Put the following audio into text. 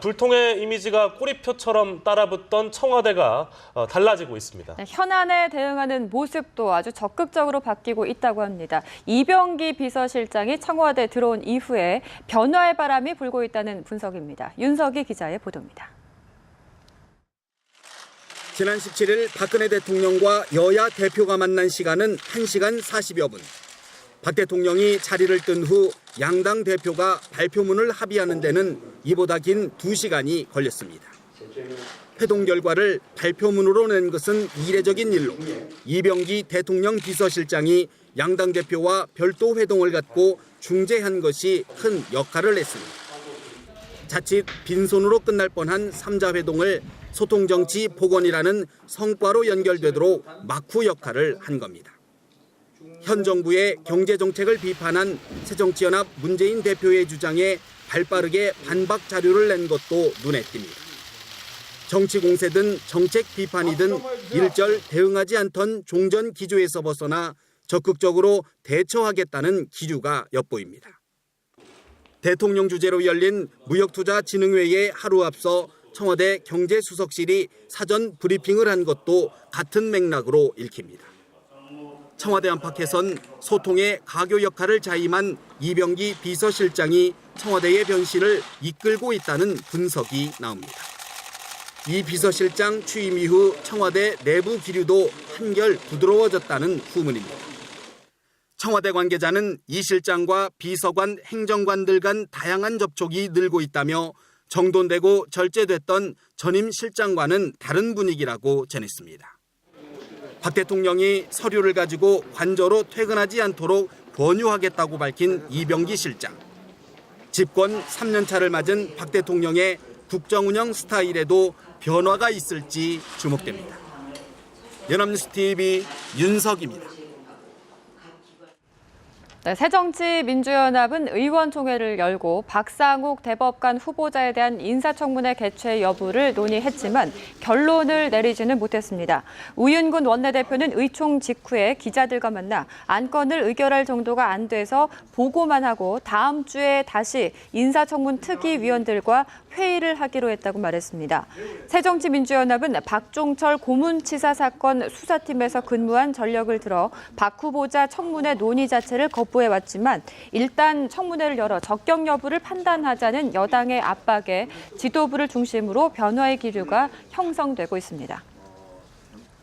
불통의 이미지가 꼬리표처럼 따라붙던 청와대가 달라지고 있습니다. 현안에 대응하는 모습도 아주 적극적으로 바뀌고 있다고 합니다. 이병기 비서실장이 청와대에 들어온 이후에 변화의 바람이 불고 있다는 분석입니다. 윤석희 기자의 보도입니다. 지난 17일 박근혜 대통령과 여야 대표가 만난 시간은 1시간 40여 분. 박 대통령이 자리를 뜬 후 양당 대표가 발표문을 합의하는 데는 이보다 긴 2시간이 걸렸습니다. 회동 결과를 발표문으로 낸 것은 이례적인 일로 이병기 대통령 비서실장이 양당 대표와 별도 회동을 갖고 중재한 것이 큰 역할을 했습니다. 자칫 빈손으로 끝날 뻔한 3자 회동을 소통정치 복원이라는 성과로 연결되도록 막후 역할을 한 겁니다. 현 정부의 경제정책을 비판한 새정치연합 문재인 대표의 주장에 발빠르게 반박 자료를 낸 것도 눈에 띕니다. 정치 공세든 정책 비판이든 일절 대응하지 않던 종전 기조에서 벗어나 적극적으로 대처하겠다는 기류가 엿보입니다. 대통령 주재로 열린 무역투자진흥회에 하루 앞서 청와대 경제수석실이 사전 브리핑을 한 것도 같은 맥락으로 읽힙니다. 청와대 안팎에선 소통의 가교 역할을 자임한 이병기 비서실장이 청와대의 변신을 이끌고 있다는 분석이 나옵니다. 이 비서실장 취임 이후 청와대 내부 기류도 한결 부드러워졌다는 후문입니다. 청와대 관계자는 이 실장과 비서관, 행정관들 간 다양한 접촉이 늘고 있다며 정돈되고 절제됐던 전임 실장과는 다른 분위기라고 전했습니다. 박 대통령이 서류를 가지고 관저로 퇴근하지 않도록 권유하겠다고 밝힌 이병기 실장. 집권 3년 차를 맞은 박 대통령의 국정운영 스타일에도 변화가 있을지 주목됩니다. 연합뉴스TV 윤석입니다. 새정치민주연합은 의원총회를 열고 박상욱 대법관 후보자에 대한 인사청문회 개최 여부를 논의했지만 결론을 내리지는 못했습니다. 우윤근 원내대표는 의총 직후에 기자들과 만나 안건을 의결할 정도가 안 돼서 보고만 하고 다음 주에 다시 인사청문 특위위원들과 회의를 하기로 했다고 말했습니다. 새정치민주연합은 박종철 고문치사 사건 수사팀에서 근무한 전력을 들어 박 후보자 청문회 논의 자체를 거부해왔지만 일단 청문회를 열어 적격 여부를 판단하자는 여당의 압박에 지도부를 중심으로 변화의 기류가 형성되고 있습니다.